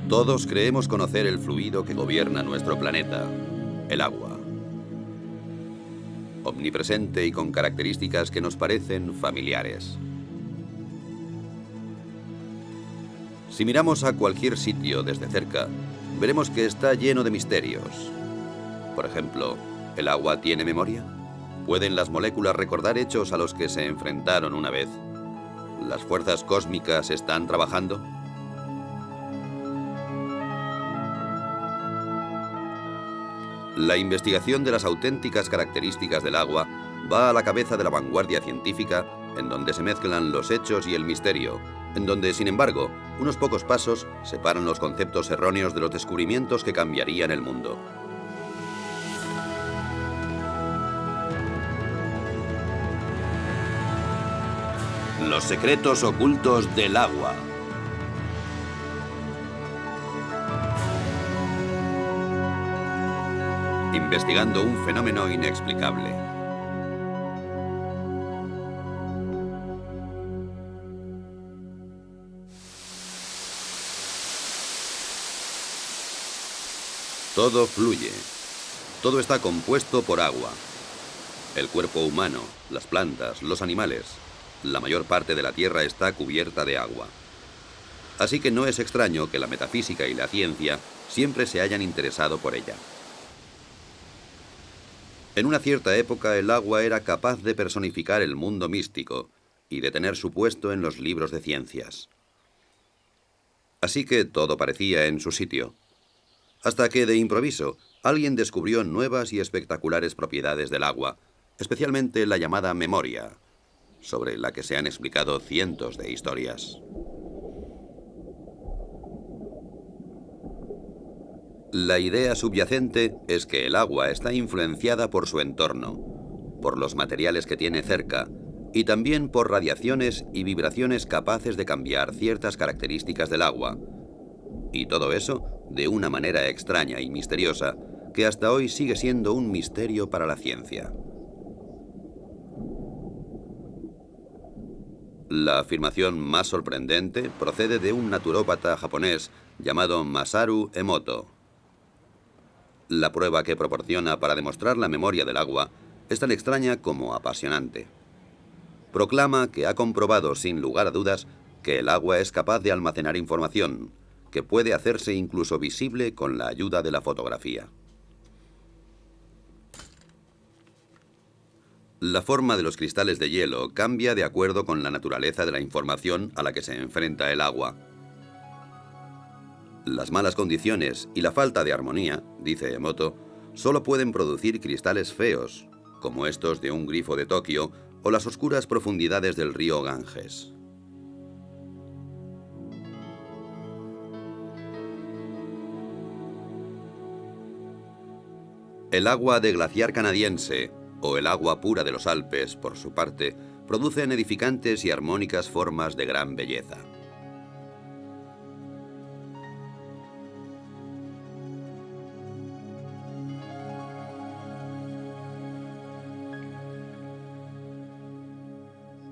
Todos creemos conocer el fluido que gobierna nuestro planeta, el agua. Omnipresente y con características que nos parecen familiares. Si miramos a cualquier sitio desde cerca, veremos que está lleno de misterios. Por ejemplo, ¿el agua tiene memoria? ¿Pueden las moléculas recordar hechos a los que se enfrentaron una vez? ¿Las fuerzas cósmicas están trabajando? La investigación de las auténticas características del agua va a la cabeza de la vanguardia científica, en donde se mezclan los hechos y el misterio, en donde, sin embargo, unos pocos pasos separan los conceptos erróneos de los descubrimientos que cambiarían el mundo. Los secretos ocultos del agua. Investigando un fenómeno inexplicable. Todo fluye. Todo está compuesto por agua. El cuerpo humano, las plantas, los animales. La mayor parte de la Tierra está cubierta de agua. Así que no es extraño que la metafísica y la ciencia siempre se hayan interesado por ella. En una cierta época el agua era capaz de personificar el mundo místico y de tener su puesto en los libros de ciencias. Así que todo parecía en su sitio. Hasta que, de improviso, alguien descubrió nuevas y espectaculares propiedades del agua, especialmente la llamada memoria, sobre la que se han explicado cientos de historias. La idea subyacente es que el agua está influenciada por su entorno, por los materiales que tiene cerca y también por radiaciones y vibraciones capaces de cambiar ciertas características del agua. Y todo eso de una manera extraña y misteriosa que hasta hoy sigue siendo un misterio para la ciencia. La afirmación más sorprendente procede de un naturópata japonés llamado Masaru Emoto. La prueba que proporciona para demostrar la memoria del agua es tan extraña como apasionante. Proclama que ha comprobado sin lugar a dudas que el agua es capaz de almacenar información, que puede hacerse incluso visible con la ayuda de la fotografía. La forma de los cristales de hielo cambia de acuerdo con la naturaleza de la información a la que se enfrenta el agua. Las malas condiciones y la falta de armonía, dice Emoto, solo pueden producir cristales feos, como estos de un grifo de Tokio o las oscuras profundidades del río Ganges. El agua de glaciar canadiense, o el agua pura de los Alpes, por su parte, producen edificantes y armónicas formas de gran belleza.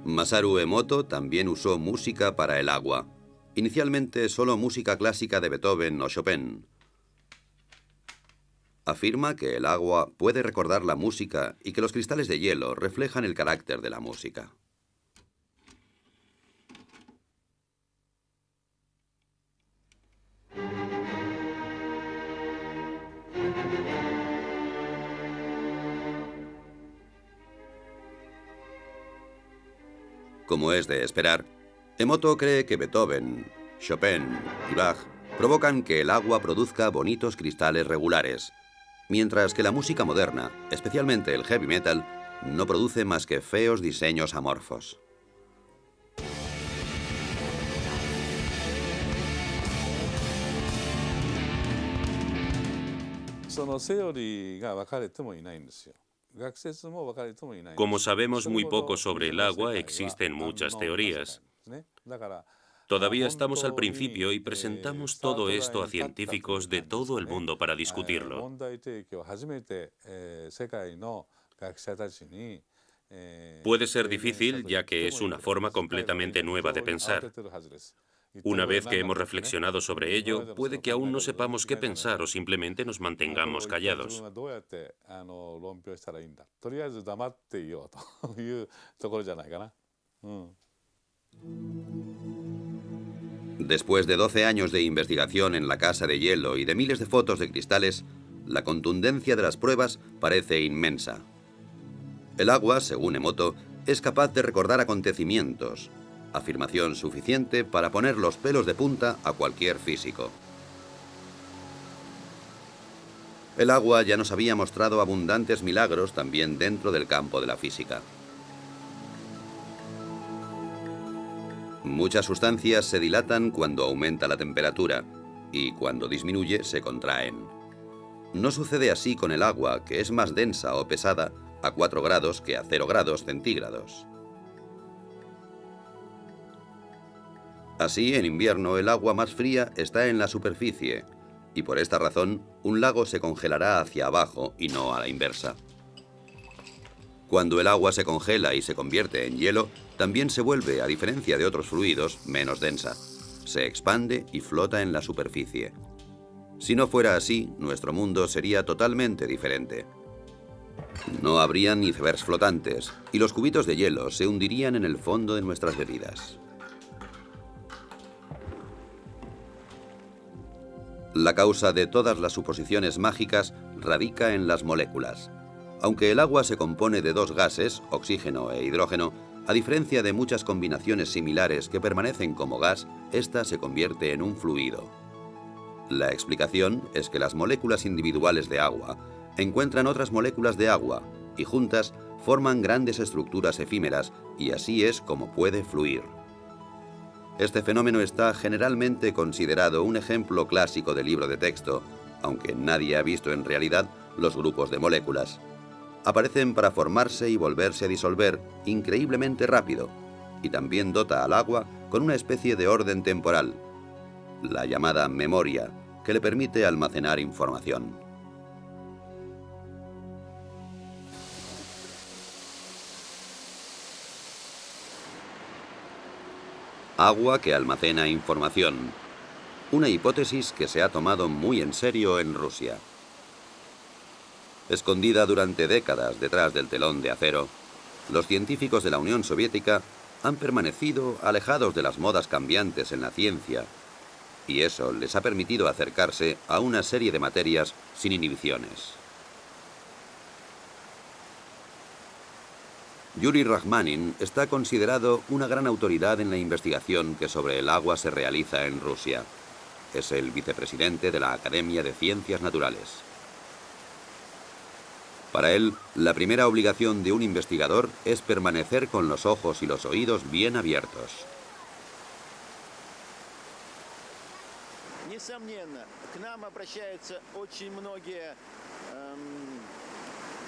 Masaru Emoto también usó música para el agua, inicialmente solo música clásica de Beethoven o Chopin. Afirma que el agua puede recordar la música y que los cristales de hielo reflejan el carácter de la música. Como es de esperar, Emoto cree que Beethoven, Chopin y Bach provocan que el agua produzca bonitos cristales regulares, mientras que la música moderna, especialmente el heavy metal, no produce más que feos diseños amorfos. Como sabemos muy poco sobre el agua, existen muchas teorías. Todavía estamos al principio y presentamos todo esto a científicos de todo el mundo para discutirlo. Puede ser difícil, ya que es una forma completamente nueva de pensar. Una vez que hemos reflexionado sobre ello, puede que aún no sepamos qué pensar o simplemente nos mantengamos callados. Después de 12 años de investigación en la casa de hielo y de miles de fotos de cristales, la contundencia de las pruebas parece inmensa. El agua, según Emoto, es capaz de recordar acontecimientos, afirmación suficiente para poner los pelos de punta a cualquier físico. El agua ya nos había mostrado abundantes milagros también dentro del campo de la física. Muchas sustancias se dilatan cuando aumenta la temperatura y cuando disminuye se contraen. No sucede así con el agua, que es más densa o pesada a 4 grados que a 0 grados centígrados. Así, en invierno, el agua más fría está en la superficie, y por esta razón, un lago se congelará hacia abajo y no a la inversa. Cuando el agua se congela y se convierte en hielo, también se vuelve, a diferencia de otros fluidos, menos densa. Se expande y flota en la superficie. Si no fuera así, nuestro mundo sería totalmente diferente. No habrían icebergs flotantes, y los cubitos de hielo se hundirían en el fondo de nuestras bebidas. La causa de todas las suposiciones mágicas radica en las moléculas. Aunque el agua se compone de 2 gases, oxígeno e hidrógeno, a diferencia de muchas combinaciones similares que permanecen como gas, esta se convierte en un fluido. La explicación es que las moléculas individuales de agua encuentran otras moléculas de agua y juntas forman grandes estructuras efímeras, y así es como puede fluir. Este fenómeno está generalmente considerado un ejemplo clásico de libro de texto, aunque nadie ha visto en realidad los grupos de moléculas. Aparecen para formarse y volverse a disolver increíblemente rápido, y también dota al agua con una especie de orden temporal, la llamada memoria, que le permite almacenar información. Agua que almacena información. Una hipótesis que se ha tomado muy en serio en Rusia. Escondida durante décadas detrás del telón de acero, los científicos de la Unión Soviética han permanecido alejados de las modas cambiantes en la ciencia, y eso les ha permitido acercarse a una serie de materias sin inhibiciones. Yuri Rachmanin está considerado una gran autoridad en la investigación que sobre el agua se realiza en Rusia. Es el vicepresidente de la Academia de Ciencias Naturales. Para él, la primera obligación de un investigador es permanecer con los ojos y los oídos bien abiertos.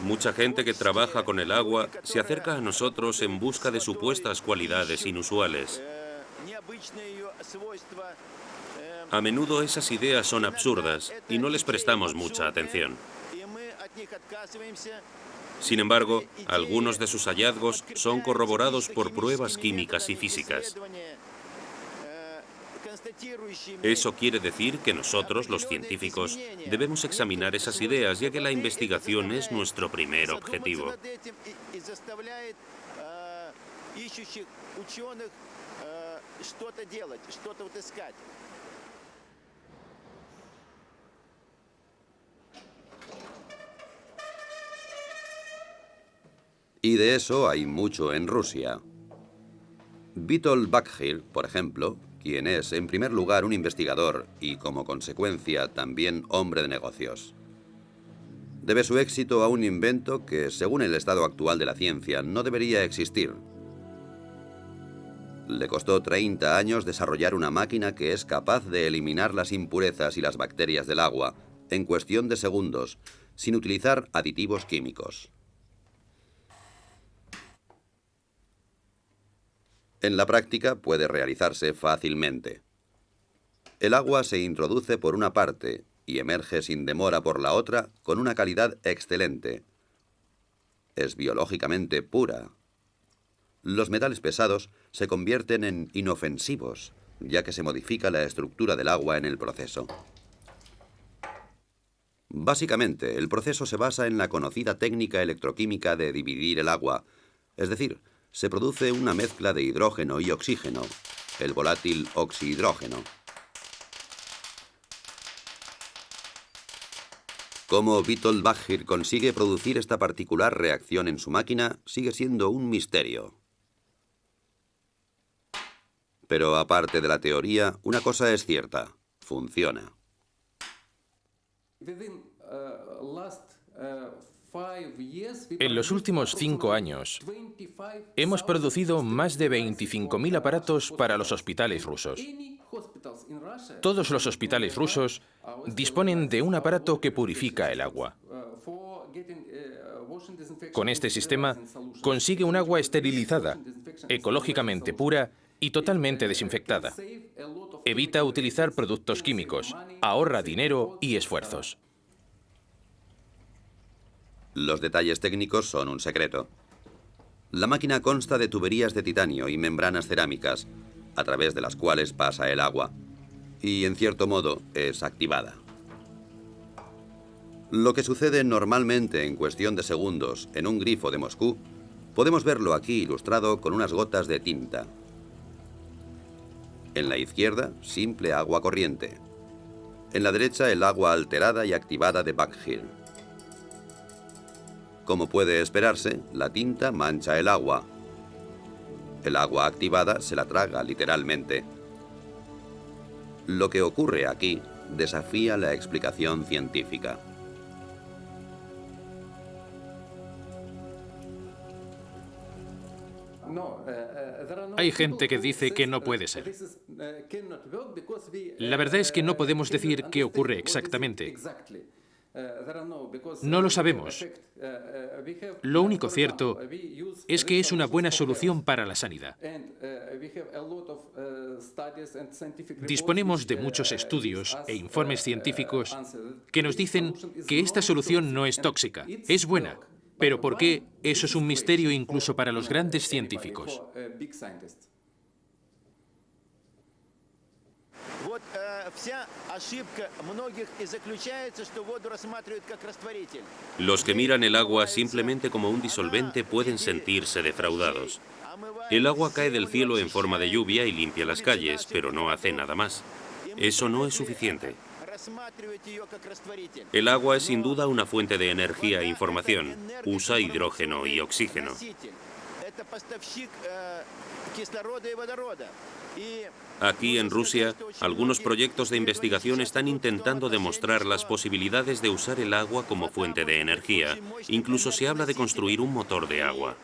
Mucha gente que trabaja con el agua se acerca a nosotros en busca de supuestas cualidades inusuales. A menudo esas ideas son absurdas y no les prestamos mucha atención. Sin embargo, algunos de sus hallazgos son corroborados por pruebas químicas y físicas. Eso quiere decir que nosotros, los científicos, debemos examinar esas ideas, ya que la investigación es nuestro primer objetivo. Y de eso hay mucho en Rusia. Vitol Bakhir, por ejemplo, quien es en primer lugar un investigador y como consecuencia también hombre de negocios, debe su éxito a un invento que, según el estado actual de la ciencia, no debería existir. Le costó 30 años desarrollar una máquina que es capaz de eliminar las impurezas y las bacterias del agua en cuestión de segundos, sin utilizar aditivos químicos. En la práctica puede realizarse fácilmente. El agua se introduce por una parte y emerge sin demora por la otra con una calidad excelente. Es biológicamente pura. Los metales pesados se convierten en inofensivos ya que se modifica la estructura del agua en el proceso. Básicamente, el proceso se basa en la conocida técnica electroquímica de dividir el agua, es decir, se produce una mezcla de hidrógeno y oxígeno, el volátil oxihidrógeno. Cómo Witold Baggir consigue producir esta particular reacción en su máquina sigue siendo un misterio. Pero aparte de la teoría, una cosa es cierta: funciona. En los últimos 5 años, hemos producido más de 25.000 aparatos para los hospitales rusos. Todos los hospitales rusos disponen de un aparato que purifica el agua. Con este sistema, consigue un agua esterilizada, ecológicamente pura y totalmente desinfectada. Evita utilizar productos químicos, ahorra dinero y esfuerzos. Los detalles técnicos son un secreto. La máquina consta de tuberías de titanio y membranas cerámicas, a través de las cuales pasa el agua, y en cierto modo es activada. Lo que sucede normalmente en cuestión de segundos en un grifo de Moscú, podemos verlo aquí ilustrado con unas gotas de tinta. En la izquierda, simple agua corriente. En la derecha, el agua alterada y activada de Baggir. Como puede esperarse, la tinta mancha el agua. El agua activada se la traga literalmente. Lo que ocurre aquí desafía la explicación científica. Hay gente que dice que no puede ser. La verdad es que no podemos decir qué ocurre exactamente. No lo sabemos. Lo único cierto es que es una buena solución para la sanidad. Disponemos de muchos estudios e informes científicos que nos dicen que esta solución no es tóxica, es buena. Pero ¿por qué? Eso es un misterio incluso para los grandes científicos. Los que miran el agua simplemente como un disolvente pueden sentirse defraudados. El agua cae del cielo en forma de lluvia y limpia las calles, pero no hace nada más. Eso no es suficiente. El agua es sin duda una fuente de energía e información. Usa hidrógeno y oxígeno. Aquí en Rusia, algunos proyectos de investigación están intentando demostrar las posibilidades de usar el agua como fuente de energía. Incluso se habla de construir un motor de agua.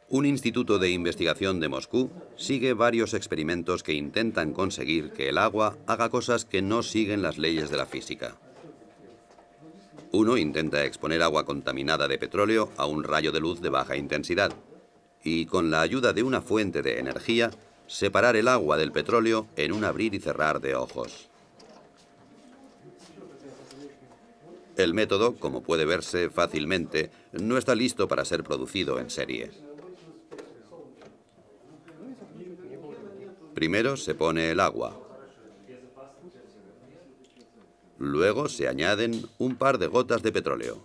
Un instituto de investigación de Moscú sigue varios experimentos que intentan conseguir que el agua haga cosas que no siguen las leyes de la física. Uno intenta exponer agua contaminada de petróleo a un rayo de luz de baja intensidad y, con la ayuda de una fuente de energía, separar el agua del petróleo en un abrir y cerrar de ojos. El método, como puede verse fácilmente, no está listo para ser producido en serie. Primero se pone el agua. Luego se añaden un par de gotas de petróleo.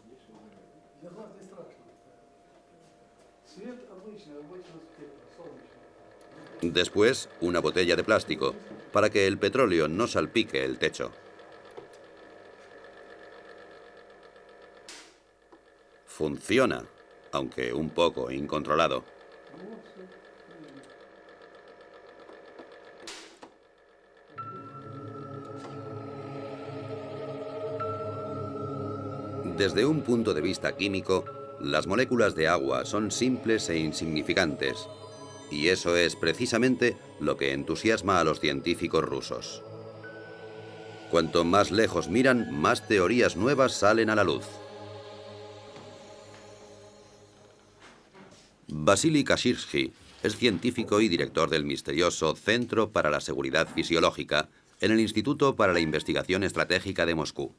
Después, una botella de plástico, para que el petróleo no salpique el techo. Funciona, aunque un poco incontrolado. Desde un punto de vista químico, las moléculas de agua son simples e insignificantes, y eso es precisamente lo que entusiasma a los científicos rusos. Cuanto más lejos miran, más teorías nuevas salen a la luz. Vasily Kashirsky es científico y director del misterioso Centro para la Seguridad Fisiológica en el Instituto para la Investigación Estratégica de Moscú.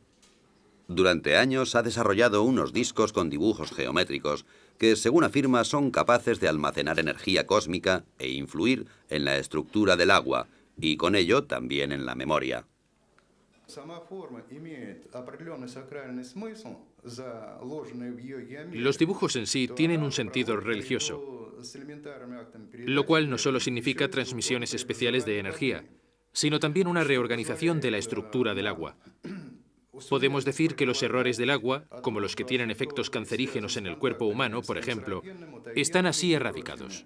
Durante años ha desarrollado unos discos con dibujos geométricos que, según afirma, son capaces de almacenar energía cósmica e influir en la estructura del agua, y con ello también en la memoria. Los dibujos en sí tienen un sentido religioso, lo cual no solo significa transmisiones especiales de energía, sino también una reorganización de la estructura del agua. Podemos decir que los errores del agua, como los que tienen efectos cancerígenos en el cuerpo humano, por ejemplo, están así erradicados.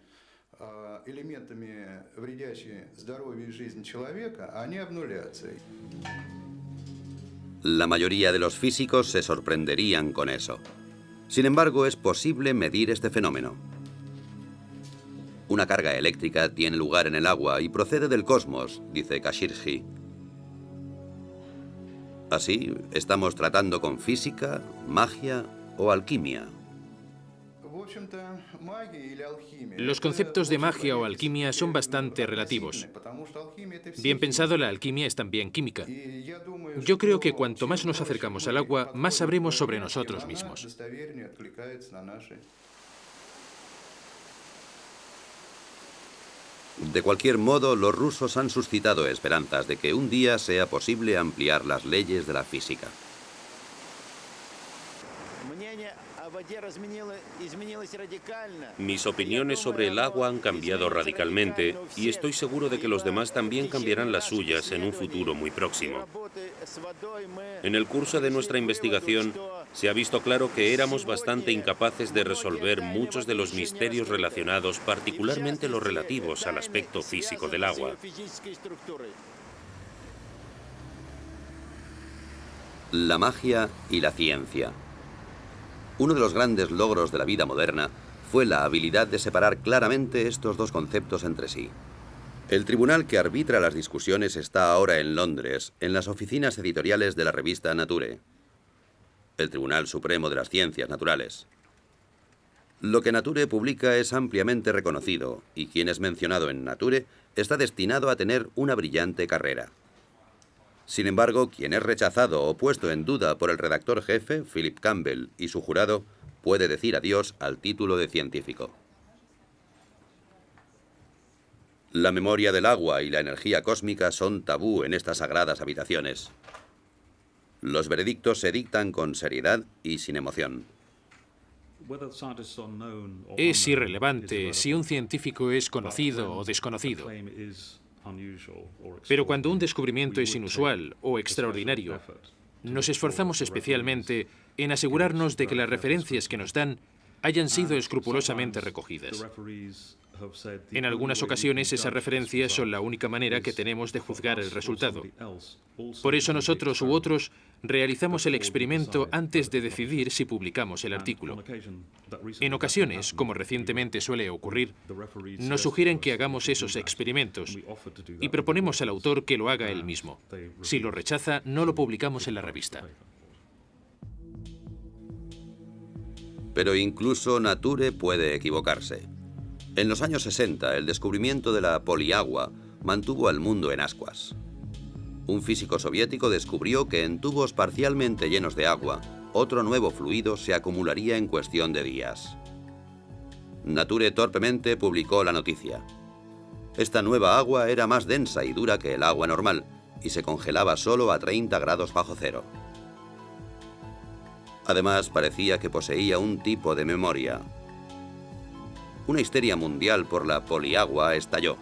La mayoría de los físicos se sorprenderían con eso. Sin embargo, es posible medir este fenómeno. Una carga eléctrica tiene lugar en el agua y procede del cosmos, dice Kashirji. Así, estamos tratando con física, magia o alquimia. Los conceptos de magia o alquimia son bastante relativos. Bien pensado, la alquimia es también química. Yo creo que cuanto más nos acercamos al agua, más sabremos sobre nosotros mismos. De cualquier modo, los rusos han suscitado esperanzas de que un día sea posible ampliar las leyes de la física. Mis opiniones sobre el agua han cambiado radicalmente y estoy seguro de que los demás también cambiarán las suyas en un futuro muy próximo. En el curso de nuestra investigación se ha visto claro que éramos bastante incapaces de resolver muchos de los misterios relacionados, particularmente los relativos al aspecto físico del agua. La magia y la ciencia. Uno de los grandes logros de la vida moderna fue la habilidad de separar claramente estos dos conceptos entre sí. El tribunal que arbitra las discusiones está ahora en Londres, en las oficinas editoriales de la revista Nature, el Tribunal Supremo de las Ciencias Naturales. Lo que Nature publica es ampliamente reconocido, y quien es mencionado en Nature está destinado a tener una brillante carrera. Sin embargo, quien es rechazado o puesto en duda por el redactor jefe, Philip Campbell, y su jurado, puede decir adiós al título de científico. La memoria del agua y la energía cósmica son tabú en estas sagradas habitaciones. Los veredictos se dictan con seriedad y sin emoción. Es irrelevante si un científico es conocido o desconocido. Pero cuando un descubrimiento es inusual o extraordinario, nos esforzamos especialmente en asegurarnos de que las referencias que nos dan hayan sido escrupulosamente recogidas. En algunas ocasiones esas referencias son la única manera que tenemos de juzgar el resultado. Por eso nosotros u otros realizamos el experimento antes de decidir si publicamos el artículo. En ocasiones, como recientemente suele ocurrir, nos sugieren que hagamos esos experimentos y proponemos al autor que lo haga él mismo. Si lo rechaza, no lo publicamos en la revista. Pero incluso Nature puede equivocarse. En los años 60, el descubrimiento de la poliagua mantuvo al mundo en ascuas. Un físico soviético descubrió que en tubos parcialmente llenos de agua, otro nuevo fluido se acumularía en cuestión de días. Nature torpemente publicó la noticia. Esta nueva agua era más densa y dura que el agua normal, y se congelaba solo a 30 grados bajo cero. Además, parecía que poseía un tipo de memoria. Una histeria mundial por la poliagua estalló.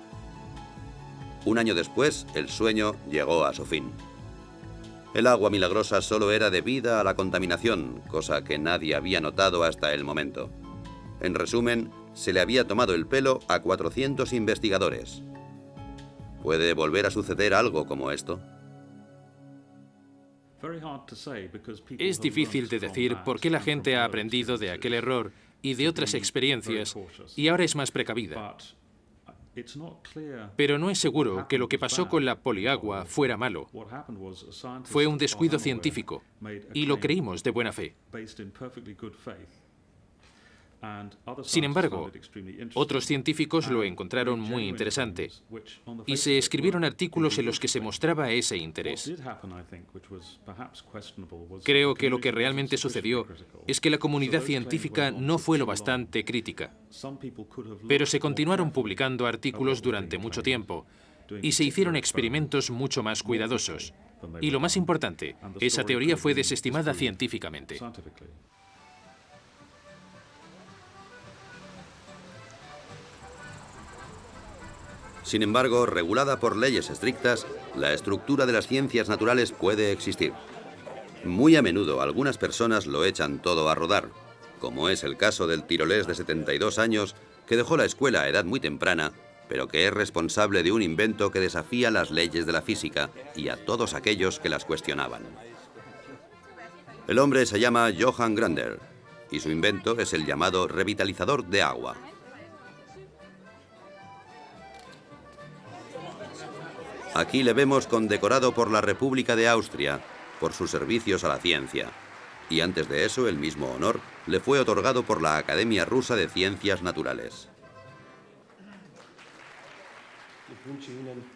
Un año después, el sueño llegó a su fin. El agua milagrosa solo era debida a la contaminación, cosa que nadie había notado hasta el momento. En resumen, se le había tomado el pelo a 400 investigadores. ¿Puede volver a suceder algo como esto? Es difícil de decir por qué la gente ha aprendido de aquel error y de otras experiencias y ahora es más precavida. Pero no es seguro que lo que pasó con la poliagua fuera malo. Fue un descuido científico y lo creímos de buena fe. Sin embargo, otros científicos lo encontraron muy interesante y se escribieron artículos en los que se mostraba ese interés. Creo que lo que realmente sucedió es que la comunidad científica no fue lo bastante crítica, pero se continuaron publicando artículos durante mucho tiempo y se hicieron experimentos mucho más cuidadosos. Y lo más importante, esa teoría fue desestimada científicamente. Sin embargo, regulada por leyes estrictas, la estructura de las ciencias naturales puede existir. Muy a menudo algunas personas lo echan todo a rodar, como es el caso del tirolés de 72 años que dejó la escuela a edad muy temprana, pero que es responsable de un invento que desafía las leyes de la física y a todos aquellos que las cuestionaban. El hombre se llama Johann Grander y su invento es el llamado revitalizador de agua. Aquí le vemos condecorado por la República de Austria por sus servicios a la ciencia. Y antes de eso, el mismo honor le fue otorgado por la Academia Rusa de Ciencias Naturales.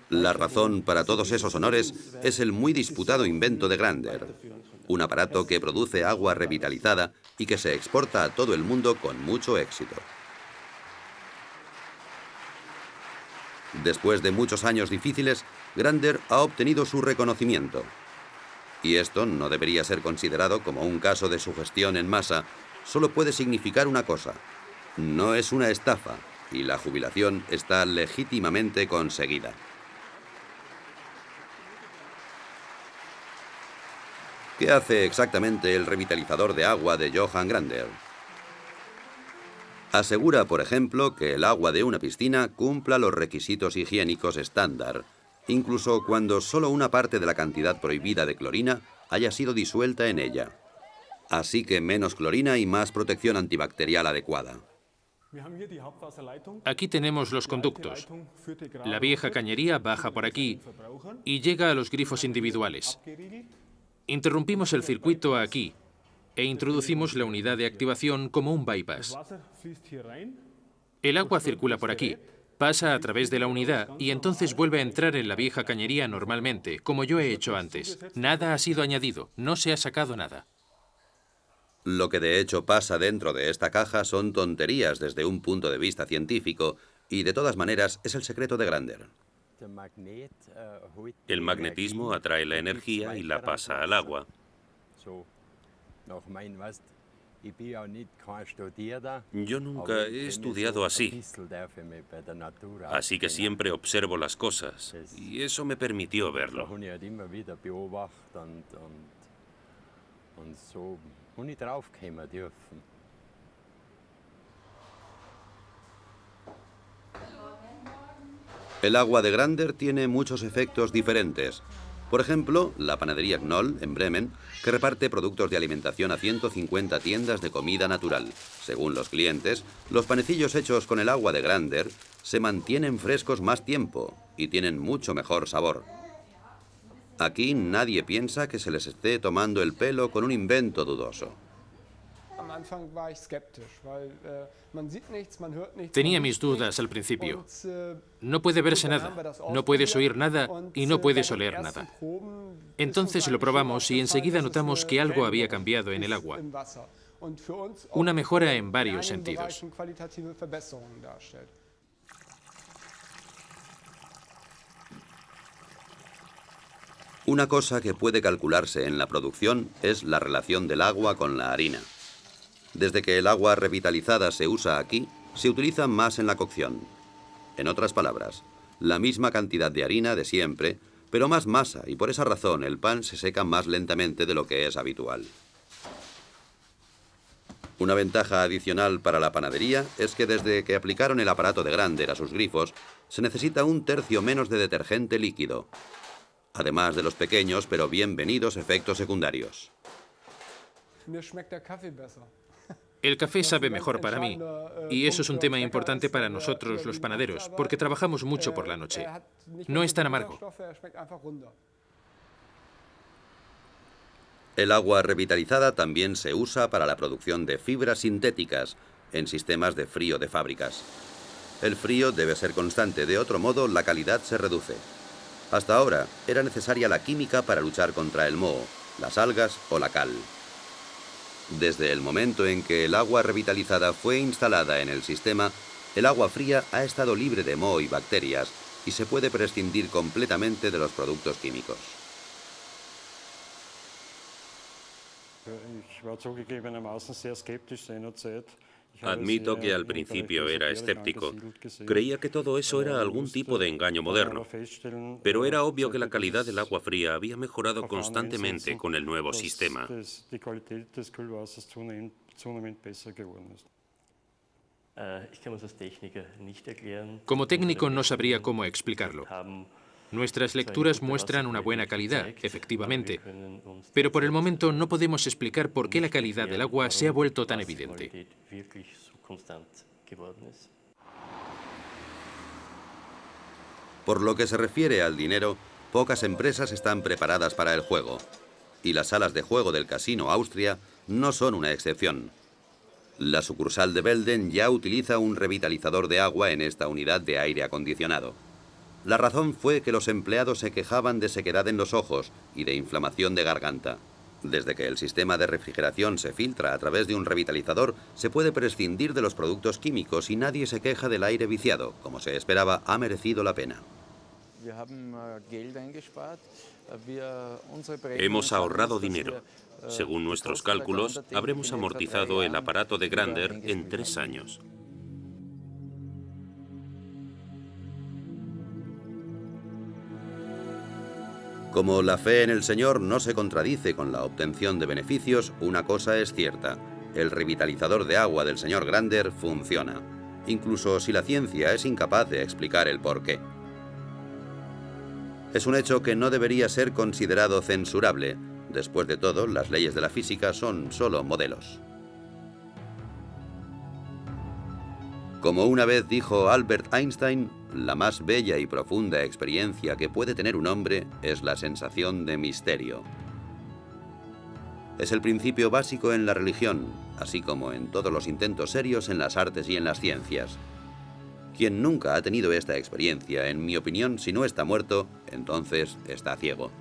La razón para todos esos honores es el muy disputado invento de Grander, un aparato que produce agua revitalizada y que se exporta a todo el mundo con mucho éxito. Después de muchos años difíciles, Grander ha obtenido su reconocimiento. Y esto no debería ser considerado como un caso de sugestión en masa, solo puede significar una cosa: no es una estafa y la jubilación está legítimamente conseguida. ¿Qué hace exactamente el revitalizador de agua de Johann Grander? Asegura, por ejemplo, que el agua de una piscina cumpla los requisitos higiénicos estándar, incluso cuando solo una parte de la cantidad prohibida de clorina haya sido disuelta en ella. Así que menos clorina y más protección antibacterial adecuada. Aquí tenemos los conductos. La vieja cañería baja por aquí y llega a los grifos individuales. Interrumpimos el circuito aquí e introducimos la unidad de activación como un bypass. El agua circula por aquí, pasa a través de la unidad y entonces vuelve a entrar en la vieja cañería normalmente, como yo he hecho antes. Nada ha sido añadido, no se ha sacado nada. Lo que de hecho pasa dentro de esta caja son tonterías desde un punto de vista científico y de todas maneras es el secreto de Grander. El magnetismo atrae la energía y la pasa al agua. Yo nunca he estudiado así, así que siempre observo las cosas y eso me permitió verlo. El agua de Grander tiene muchos efectos diferentes. Por ejemplo, la panadería Knoll, en Bremen, que reparte productos de alimentación a 150 tiendas de comida natural. Según los clientes, los panecillos hechos con el agua de Grander se mantienen frescos más tiempo y tienen mucho mejor sabor. Aquí nadie piensa que se les esté tomando el pelo con un invento dudoso. Tenía mis dudas al principio. No puede verse nada, no puedes oír nada y no puedes oler nada. Entonces lo probamos y enseguida notamos que algo había cambiado en el agua. Una mejora en varios sentidos. Una cosa que puede calcularse en la producción es la relación del agua con la harina. Desde que el agua revitalizada se usa aquí, se utiliza más en la cocción. En otras palabras, la misma cantidad de harina de siempre, pero más masa, y por esa razón el pan se seca más lentamente de lo que es habitual. Una ventaja adicional para la panadería es que desde que aplicaron el aparato de Grander a sus grifos, se necesita 1/3 menos de detergente líquido, además de los pequeños pero bienvenidos efectos secundarios. El café sabe mejor para mí, y eso es un tema importante para nosotros los panaderos, porque trabajamos mucho por la noche. No es tan amargo. El agua revitalizada también se usa para la producción de fibras sintéticas en sistemas de frío de fábricas. El frío debe ser constante, de otro modo la calidad se reduce. Hasta ahora era necesaria la química para luchar contra el moho, las algas o la cal. Desde el momento en que el agua revitalizada fue instalada en el sistema, el agua fría ha estado libre de moho y bacterias y se puede prescindir completamente de los productos químicos. Admito que al principio era escéptico. Creía que todo eso era algún tipo de engaño moderno. Pero era obvio que la calidad del agua fría había mejorado constantemente con el nuevo sistema. Como técnico no sabría cómo explicarlo. Nuestras lecturas muestran una buena calidad, efectivamente, pero por el momento no podemos explicar por qué la calidad del agua se ha vuelto tan evidente. Por lo que se refiere al dinero, pocas empresas están preparadas para el juego. Y las salas de juego del Casino Austria no son una excepción. La sucursal de Belden ya utiliza un revitalizador de agua en esta unidad de aire acondicionado. La razón fue que los empleados se quejaban de sequedad en los ojos y de inflamación de garganta. Desde que el sistema de refrigeración se filtra a través de un revitalizador, se puede prescindir de los productos químicos y nadie se queja del aire viciado. Como se esperaba, ha merecido la pena. Hemos ahorrado dinero. Según nuestros cálculos, habremos amortizado el aparato de Grander en 3 años. Como la fe en el Señor no se contradice con la obtención de beneficios, una cosa es cierta: el revitalizador de agua del señor Grander funciona, incluso si la ciencia es incapaz de explicar el porqué. Es un hecho que no debería ser considerado censurable. Después de todo, las leyes de la física son solo modelos. Como una vez dijo Albert Einstein, la más bella y profunda experiencia que puede tener un hombre es la sensación de misterio. Es el principio básico en la religión, así como en todos los intentos serios en las artes y en las ciencias. Quien nunca ha tenido esta experiencia, en mi opinión, si no está muerto, entonces está ciego.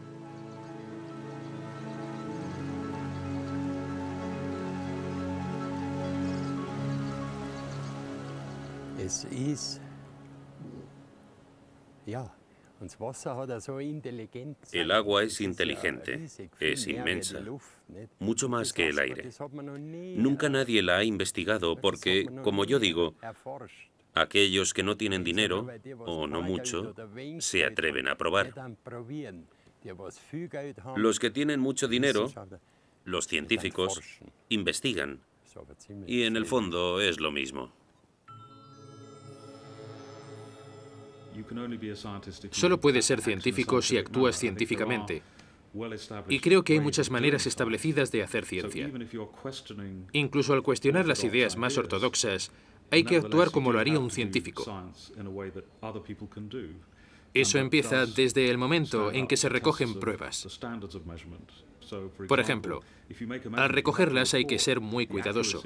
El agua es inteligente, es inmensa, mucho más que el aire. Nunca nadie la ha investigado porque, como yo digo, aquellos que no tienen dinero, o no mucho, se atreven a probar. Los que tienen mucho dinero, los científicos, investigan. Y en el fondo es lo mismo. Solo puedes ser científico si actúas científicamente. Y creo que hay muchas maneras establecidas de hacer ciencia. Incluso al cuestionar las ideas más ortodoxas, hay que actuar como lo haría un científico. Eso empieza desde el momento en que se recogen pruebas. Por ejemplo, al recogerlas hay que ser muy cuidadoso.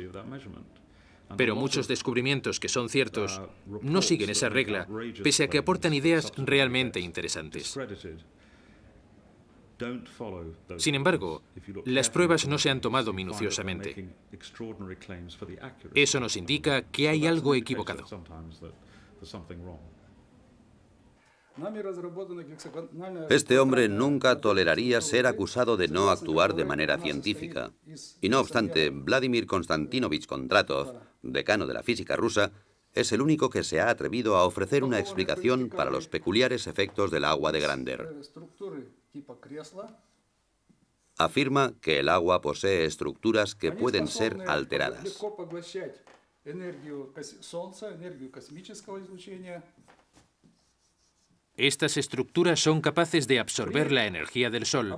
Pero muchos descubrimientos que son ciertos no siguen esa regla, pese a que aportan ideas realmente interesantes. Sin embargo, las pruebas no se han tomado minuciosamente. Eso nos indica que hay algo equivocado. Este hombre nunca toleraría ser acusado de no actuar de manera científica. Y no obstante, Vladimir Konstantinovich Kondratov, decano de la física rusa, es el único que se ha atrevido a ofrecer una explicación para los peculiares efectos del agua de Grander. Afirma que el agua posee estructuras que pueden ser alteradas. Estas estructuras son capaces de absorber la energía del Sol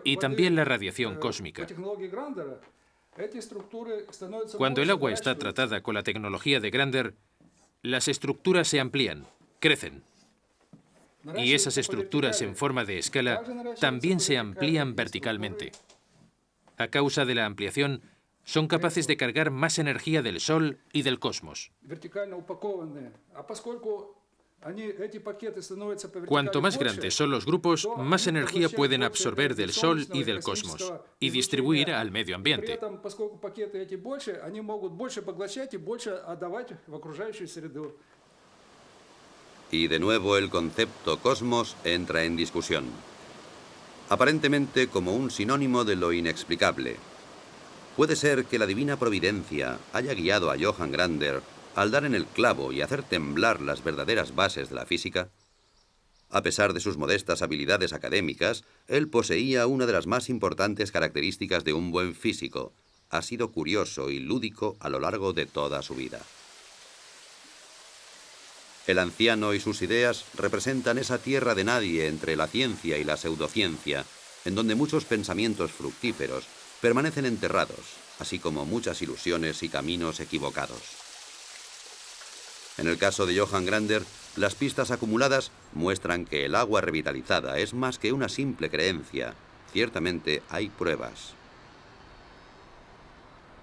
y también la radiación cósmica. Cuando el agua está tratada con la tecnología de Grander, las estructuras se amplían, crecen. Y esas estructuras en forma de escala también se amplían verticalmente. A causa de la ampliación, Son capaces de cargar más energía del Sol y del cosmos. Cuanto más grandes son los grupos, más energía pueden absorber del Sol y del cosmos y distribuir al medio ambiente. Y de nuevo el concepto cosmos entra en discusión, aparentemente como un sinónimo de lo inexplicable. ¿Puede ser que la divina providencia haya guiado a Johann Grander al dar en el clavo y hacer temblar las verdaderas bases de la física? A pesar de sus modestas habilidades académicas, él poseía una de las más importantes características de un buen físico. Ha sido curioso y lúdico a lo largo de toda su vida. El anciano y sus ideas representan esa tierra de nadie entre la ciencia y la pseudociencia, en donde muchos pensamientos fructíferos permanecen enterrados, así como muchas ilusiones y caminos equivocados. En el caso de Johann Grander, las pistas acumuladas muestran que el agua revitalizada es más que una simple creencia. Ciertamente hay pruebas.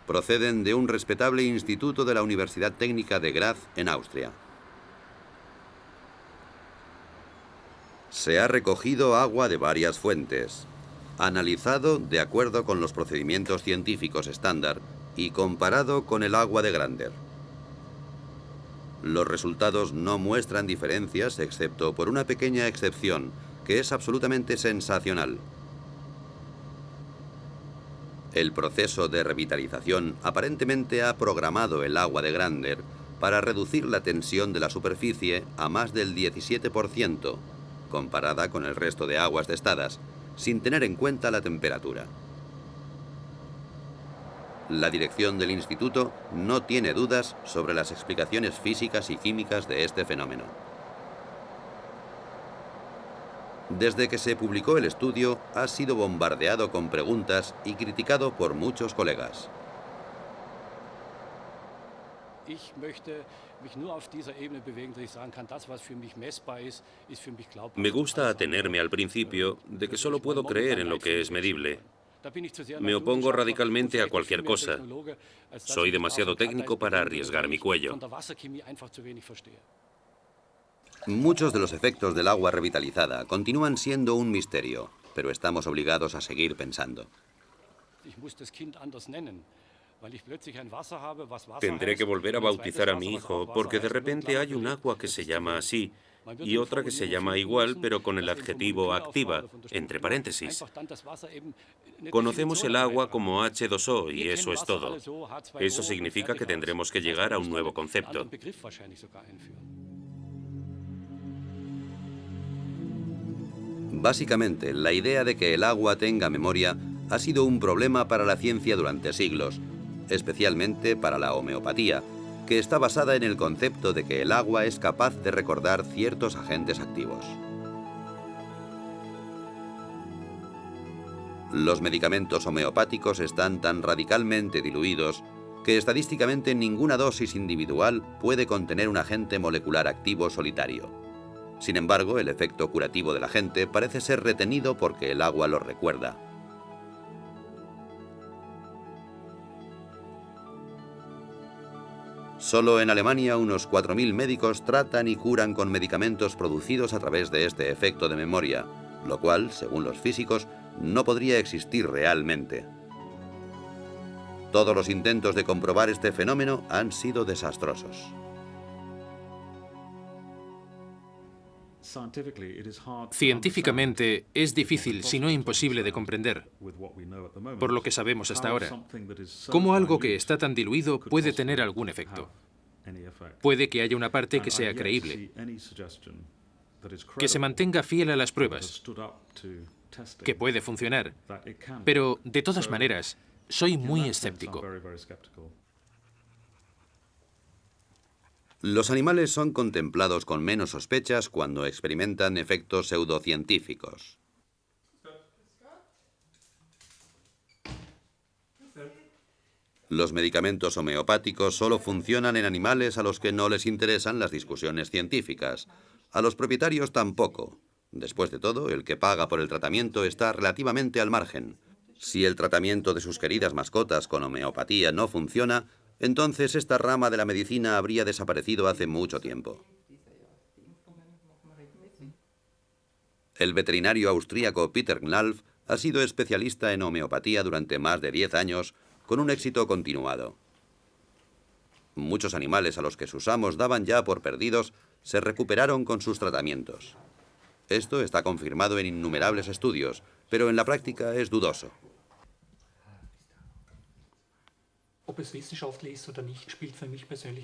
Proceden de un respetable instituto de la Universidad Técnica de Graz, en Austria. Se ha recogido agua de varias fuentes, analizado de acuerdo con los procedimientos científicos estándar y comparado con el agua de Grander. Los resultados no muestran diferencias excepto por una pequeña excepción, que es absolutamente sensacional. El proceso de revitalización aparentemente ha programado el agua de Grander para reducir la tensión de la superficie a más del 17%, comparada con el resto de aguas testadas, sin tener en cuenta la temperatura. La dirección del instituto no tiene dudas sobre las explicaciones físicas y químicas de este fenómeno. Desde que se publicó el estudio, ha sido bombardeado con preguntas y criticado por muchos colegas. Me gusta atenerme al principio de que solo puedo creer en lo que es medible. Me opongo radicalmente a cualquier cosa. Soy demasiado técnico para arriesgar mi cuello. Muchos de los efectos del agua revitalizada continúan siendo un misterio, pero estamos obligados a seguir pensando. Tendré que volver a bautizar a mi hijo, porque de repente hay un agua que se llama así y otra que se llama igual, pero con el adjetivo activa, entre paréntesis. Conocemos el agua como H2O y eso es todo. Eso significa que tendremos que llegar a un nuevo concepto. Básicamente, la idea de que el agua tenga memoria ha sido un problema para la ciencia durante siglos, especialmente para la homeopatía, que está basada en el concepto de que el agua es capaz de recordar ciertos agentes activos. Los medicamentos homeopáticos están tan radicalmente diluidos que estadísticamente ninguna dosis individual puede contener un agente molecular activo solitario. Sin embargo, el efecto curativo del agente parece ser retenido porque el agua lo recuerda. Solo en Alemania unos 4.000 médicos tratan y curan con medicamentos producidos a través de este efecto de memoria, lo cual, según los físicos, no podría existir realmente. Todos los intentos de comprobar este fenómeno han sido desastrosos. Científicamente es difícil, si no imposible, de comprender, por lo que sabemos hasta ahora, cómo algo que está tan diluido puede tener algún efecto. Puede que haya una parte que sea creíble, que se mantenga fiel a las pruebas, que puede funcionar, pero de todas maneras, soy muy escéptico. Los animales son contemplados con menos sospechas cuando experimentan efectos pseudocientíficos. Los medicamentos homeopáticos solo funcionan en animales a los que no les interesan las discusiones científicas. A los propietarios tampoco. Después de todo, el que paga por el tratamiento está relativamente al margen. Si el tratamiento de sus queridas mascotas con homeopatía no funciona, entonces esta rama de la medicina habría desaparecido hace mucho tiempo. El veterinario austríaco Peter Knalf ha sido especialista en homeopatía durante más de 10 años, con un éxito continuado. Muchos animales a los que sus amos daban ya por perdidos se recuperaron con sus tratamientos. Esto está confirmado en innumerables estudios, pero en la práctica es dudoso.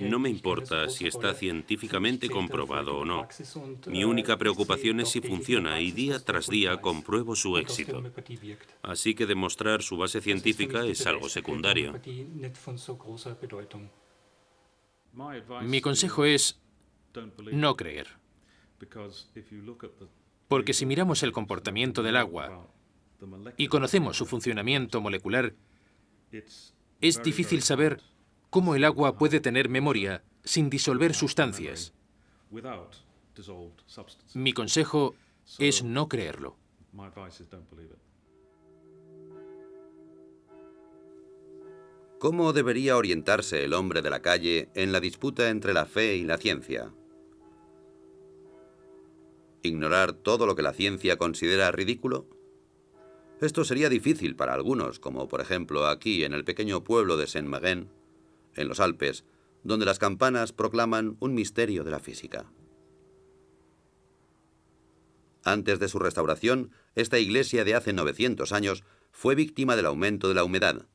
No me importa si está científicamente comprobado o no. Mi única preocupación es si funciona y día tras día compruebo su éxito. Así que demostrar su base científica es algo secundario. Mi consejo es no creer. Porque si miramos el comportamiento del agua y conocemos su funcionamiento molecular, es difícil saber cómo el agua puede tener memoria sin disolver sustancias. Mi consejo es no creerlo. ¿Cómo debería orientarse el hombre de la calle en la disputa entre la fe y la ciencia? ¿Ignorar todo lo que la ciencia considera ridículo? Esto sería difícil para algunos, como por ejemplo aquí en el pequeño pueblo de Saint-Marin, en los Alpes, donde las campanas proclaman un misterio de la física. Antes de su restauración, esta iglesia de hace 900 años fue víctima del aumento de la humedad,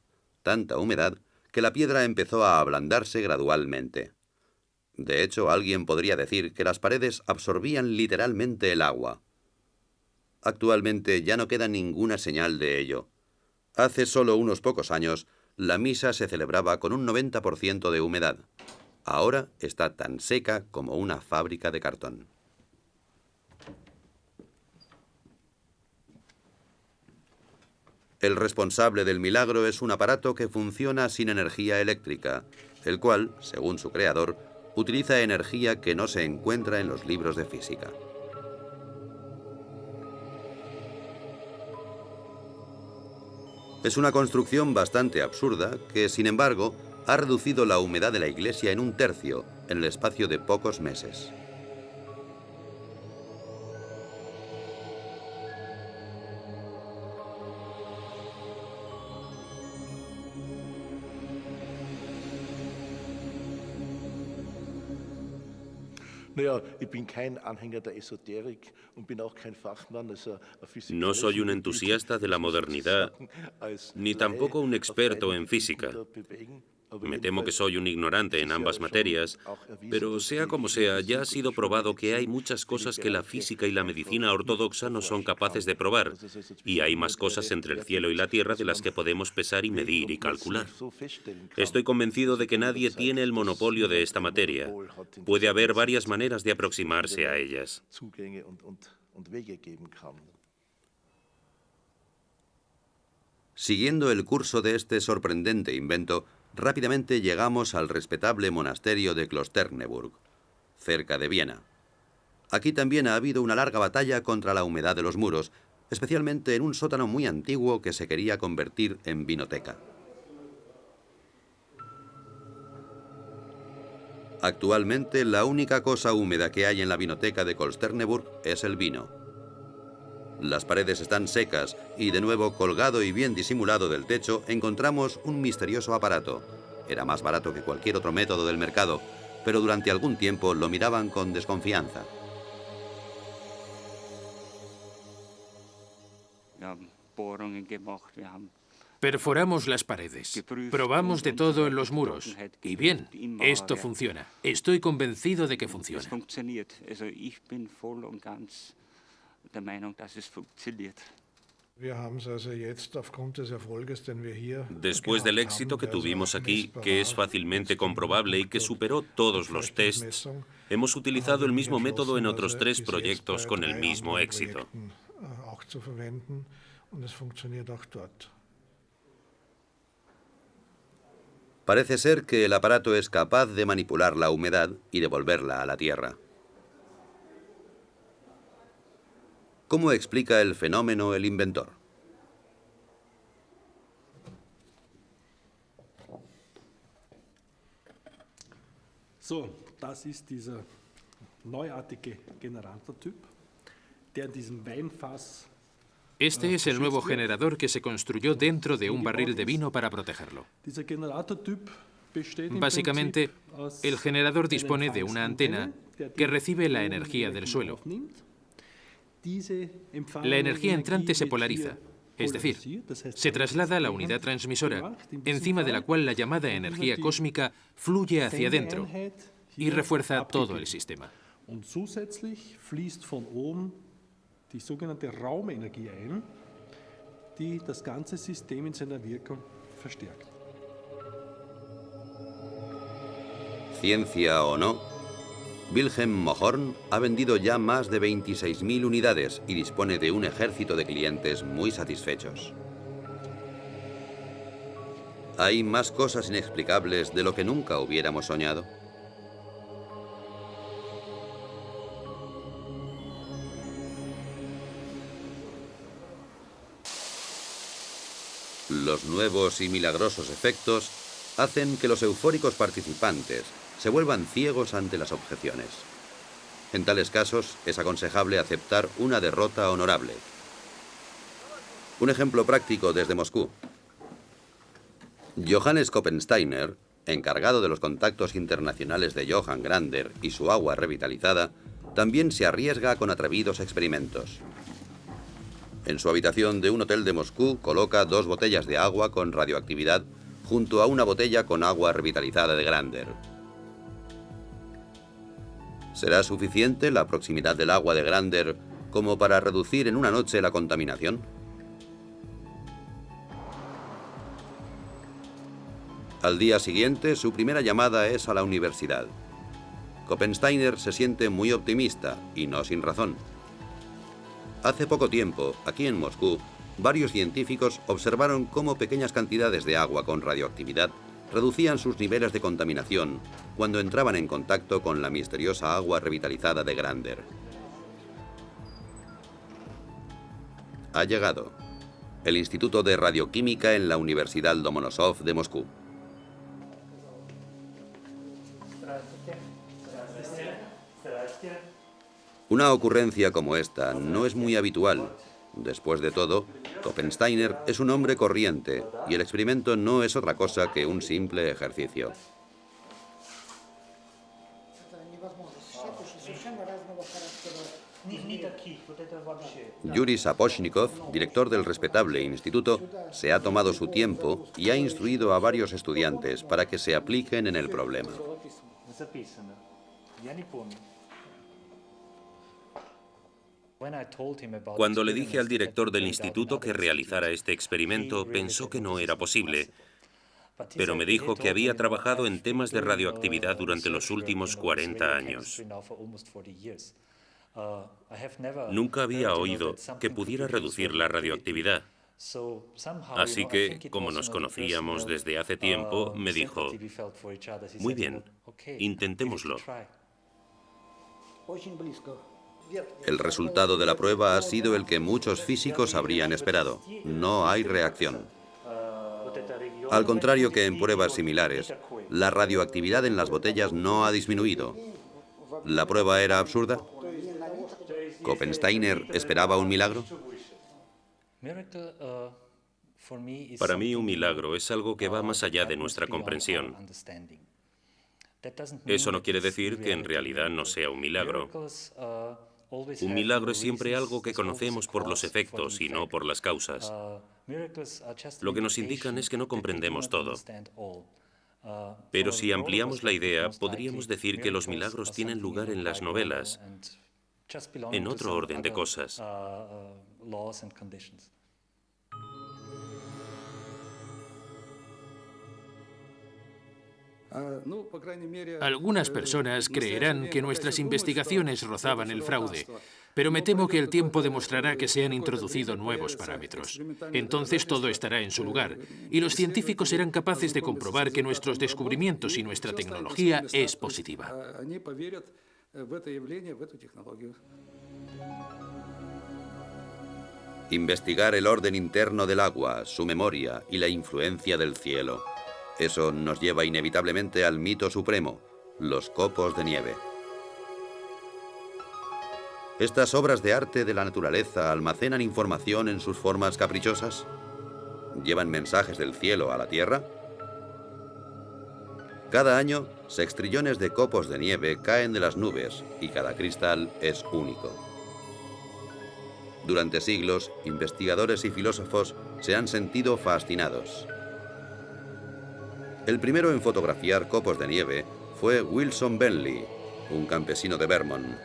tanta humedad que la piedra empezó a ablandarse gradualmente. De hecho, alguien podría decir que las paredes absorbían literalmente el agua. Actualmente ya no queda ninguna señal de ello. Hace solo unos pocos años, la misa se celebraba con un 90% de humedad. Ahora está tan seca como una fábrica de cartón. El responsable del milagro es un aparato que funciona sin energía eléctrica, el cual, según su creador, utiliza energía que no se encuentra en los libros de física. Es una construcción bastante absurda que, sin embargo, ha reducido la humedad de la iglesia en un tercio en el espacio de pocos meses. No soy un entusiasta de la modernidad, ni tampoco un experto en física. Me temo que soy un ignorante en ambas materias, pero sea como sea, ya ha sido probado que hay muchas cosas que la física y la medicina ortodoxa no son capaces de probar, y hay más cosas entre el cielo y la tierra de las que podemos pesar y medir y calcular. Estoy convencido de que nadie tiene el monopolio de esta materia. Puede haber varias maneras de aproximarse a ellas. Siguiendo el curso de este sorprendente invento, rápidamente llegamos al respetable monasterio de Klosterneuburg, cerca de Viena. Aquí también ha habido una larga batalla contra la humedad de los muros, especialmente en un sótano muy antiguo que se quería convertir en vinoteca. Actualmente, la única cosa húmeda que hay en la vinoteca de Klosterneuburg es el vino. Las paredes están secas y, de nuevo, colgado y bien disimulado del techo, encontramos un misterioso aparato. Era más barato que cualquier otro método del mercado, pero durante algún tiempo lo miraban con desconfianza. Perforamos las paredes, probamos de todo en los muros. Y bien, esto funciona. Estoy convencido de que funciona. Después del éxito que tuvimos aquí, que es fácilmente comprobable y que superó todos los tests, hemos utilizado el mismo método en otros 3 proyectos con el mismo éxito. Parece ser que el aparato es capaz de manipular la humedad y devolverla a la tierra. ¿Cómo explica el fenómeno el inventor? Das ist dieser neuartige Generatortyp, der in diesem Weinfass. Este es el nuevo generador que se construyó dentro de un barril de vino para protegerlo. Básicamente, el generador dispone de una antena que recibe la energía del suelo. La energía entrante se polariza, es decir, se traslada a la unidad transmisora, encima de la cual la llamada energía cósmica fluye hacia adentro y refuerza todo el sistema. Die sogenannte Raumenergie ein, die das ganze System in seiner Wirkung verstärkt. Ciencia o no, Wilhelm Mohrn ha vendido ya más de 26.000 unidades y dispone de un ejército de clientes muy satisfechos. ¿Hay más cosas inexplicables de lo que nunca hubiéramos soñado? Los nuevos y milagrosos efectos hacen que los eufóricos participantes se vuelvan ciegos ante las objeciones. En tales casos es aconsejable aceptar una derrota honorable. Un ejemplo práctico desde Moscú. Johannes Koppensteiner, encargado de los contactos internacionales de Johann Grander y su agua revitalizada, también se arriesga con atrevidos experimentos. En su habitación de un hotel de Moscú coloca 2 botellas de agua con radioactividad junto a una botella con agua revitalizada de Grander. ¿Será suficiente la proximidad del agua de Grander como para reducir en una noche la contaminación? Al día siguiente, su primera llamada es a la universidad. Koppensteiner se siente muy optimista, y no sin razón. Hace poco tiempo, aquí en Moscú, varios científicos observaron cómo pequeñas cantidades de agua con radioactividad reducían sus niveles de contaminación cuando entraban en contacto con la misteriosa agua revitalizada de Grander. Ha llegado el Instituto de Radioquímica en la Universidad Lomonosov de Moscú. Una ocurrencia como esta no es muy habitual. Después de todo, Koppensteiner es un hombre corriente y el experimento no es otra cosa que un simple ejercicio. Yuri Sapochnikov, director del respetable instituto, se ha tomado su tiempo y ha instruido a varios estudiantes para que se apliquen en el problema. Cuando le dije al director del instituto que realizara este experimento, pensó que no era posible, pero me dijo que había trabajado en temas de radioactividad durante los últimos 40 años. Nunca había oído que pudiera reducir la radioactividad. Así que, como nos conocíamos desde hace tiempo, me dijo, muy bien, intentémoslo. El resultado de la prueba ha sido el que muchos físicos habrían esperado. No hay reacción. Al contrario que en pruebas similares, la radioactividad en las botellas no ha disminuido. ¿La prueba era absurda? ¿Koppensteiner esperaba un milagro? Para mí, un milagro es algo que va más allá de nuestra comprensión. Eso no quiere decir que en realidad no sea un milagro. Un milagro es siempre algo que conocemos por los efectos y no por las causas. Lo que nos indican es que no comprendemos todo. Pero si ampliamos la idea, podríamos decir que los milagros tienen lugar en las novelas, en otro orden de cosas. Algunas personas creerán que nuestras investigaciones rozaban el fraude, pero me temo que el tiempo demostrará que se han introducido nuevos parámetros. Entonces todo estará en su lugar, y los científicos serán capaces de comprobar que nuestros descubrimientos y nuestra tecnología es positiva. Investigar el orden interno del agua, su memoria y la influencia del cielo. Eso nos lleva inevitablemente al mito supremo. los copos de nieve. ¿Estas obras de arte de la naturaleza almacenan información en sus formas caprichosas? ¿Llevan mensajes del cielo a la Tierra? Cada año, sextrillones de copos de nieve caen de las nubes y cada cristal es único. Durante siglos, investigadores y filósofos se han sentido fascinados. El primero en fotografiar copos de nieve fue Wilson Bentley, un campesino de Vermont.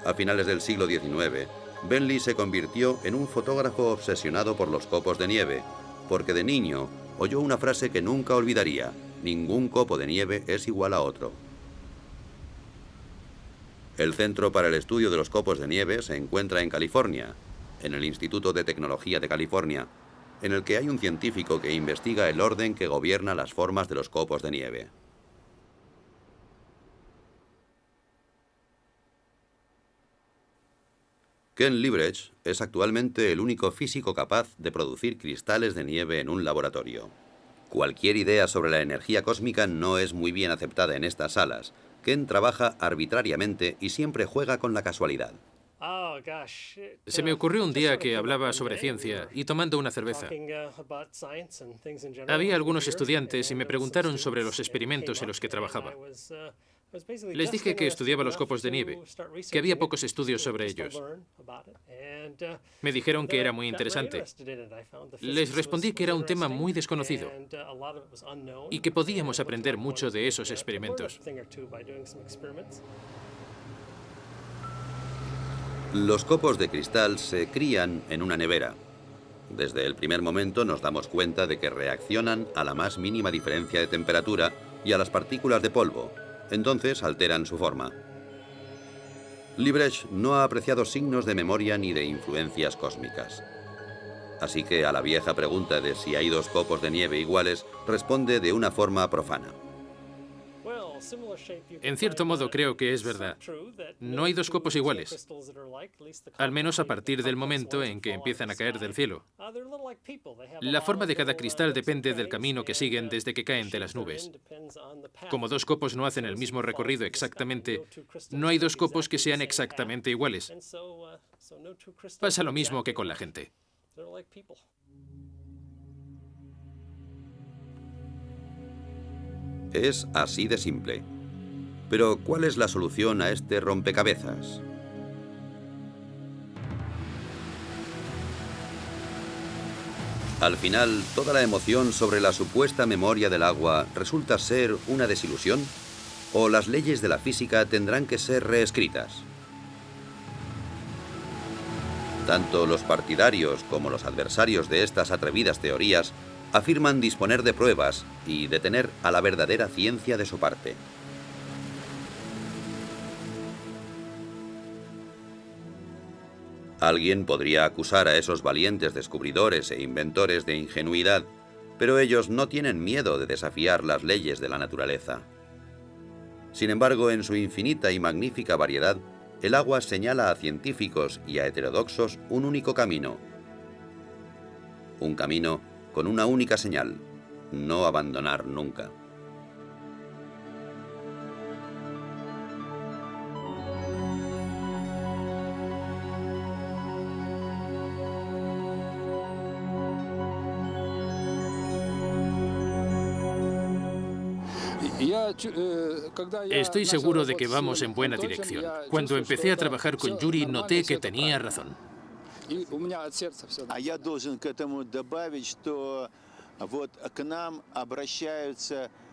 A finales del siglo XIX, Bentley se convirtió en un fotógrafo obsesionado por los copos de nieve, porque de niño oyó una frase que nunca olvidaría: ningún copo de nieve es igual a otro. El Centro para el Estudio de los Copos de Nieve se encuentra en California, en el Instituto de Tecnología de California, en el que hay un científico que investiga el orden que gobierna las formas de los copos de nieve. Ken Liebrecht es actualmente el único físico capaz de producir cristales de nieve en un laboratorio. Cualquier idea sobre la energía cósmica no es muy bien aceptada en estas salas. Ken trabaja arbitrariamente y siempre juega con la casualidad. Se me ocurrió un día que hablaba sobre ciencia y tomando una cerveza. Había algunos estudiantes y me preguntaron sobre los experimentos en los que trabajaba. Les dije que estudiaba los copos de nieve, que había pocos estudios sobre ellos. Me dijeron que era muy interesante. Les respondí que era un tema muy desconocido y que podíamos aprender mucho de esos experimentos. Los copos de cristal se crían en una nevera. Desde el primer momento nos damos cuenta de que reaccionan a la más mínima diferencia de temperatura y a las partículas de polvo. Entonces alteran su forma. Liebrecht no ha apreciado signos de memoria ni de influencias cósmicas. Así que a la vieja pregunta de si hay dos copos de nieve iguales, responde de una forma profana. En cierto modo creo que es verdad. No hay dos copos iguales, al menos a partir del momento en que empiezan a caer del cielo. La forma de cada cristal depende del camino que siguen desde que caen de las nubes. Como dos copos no hacen el mismo recorrido exactamente, no hay dos copos que sean exactamente iguales. Pasa lo mismo que con la gente. Es así de simple. Pero, ¿cuál es la solución a este rompecabezas? Al final, ¿toda la emoción sobre la supuesta memoria del agua resulta ser una desilusión? ¿O las leyes de la física tendrán que ser reescritas? Tanto los partidarios como los adversarios de estas atrevidas teorías afirman disponer de pruebas y de tener a la verdadera ciencia de su parte. Alguien podría acusar a esos valientes descubridores e inventores de ingenuidad, pero ellos no tienen miedo de desafiar las leyes de la naturaleza. Sin embargo, en su infinita y magnífica variedad, el agua señala a científicos y a heterodoxos un único camino. Un camino con una única señal: no abandonar nunca. Estoy seguro de que vamos en buena dirección. Cuando empecé a trabajar con Yuri, noté que tenía razón.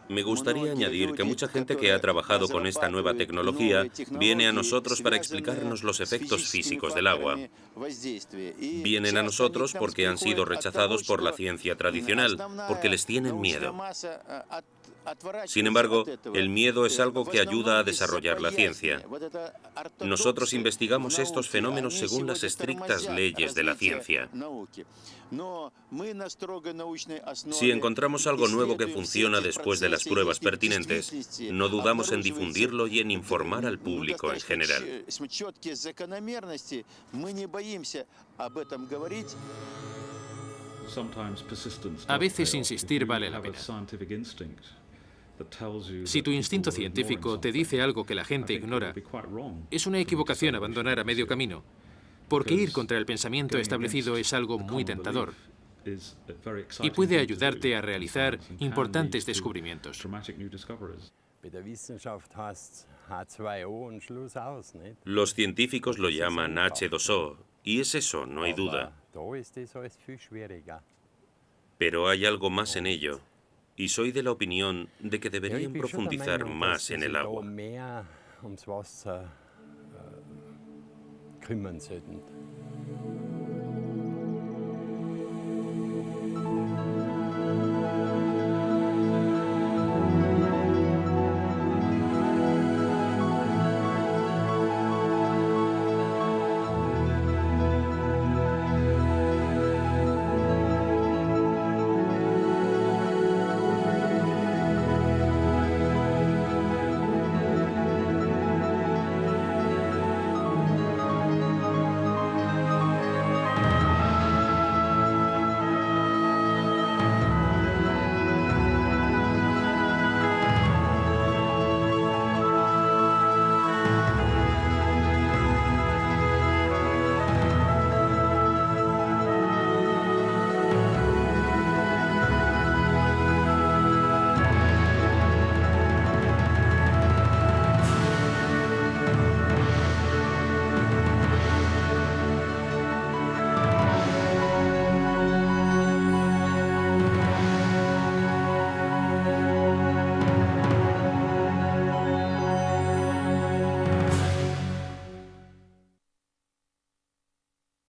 Me gustaría añadir que mucha gente que ha trabajado con esta nueva tecnología viene a nosotros para explicarnos los efectos físicos del agua. Vienen a nosotros porque han sido rechazados por la ciencia tradicional, porque les tienen miedo. Sin embargo, el miedo es algo que ayuda a desarrollar la ciencia. Nosotros investigamos estos fenómenos según las estrictas leyes de la ciencia. Si encontramos algo nuevo que funciona después de las pruebas pertinentes, no dudamos en difundirlo y en informar al público en general. A veces insistir vale la pena. Si tu instinto científico te dice algo que la gente ignora, es una equivocación abandonar a medio camino, porque ir contra el pensamiento establecido es algo muy tentador y puede ayudarte a realizar importantes descubrimientos. Los científicos lo llaman H2O, y es eso, no hay duda. Pero hay algo más en ello, y soy de la opinión de que deberían profundizar más en el agua.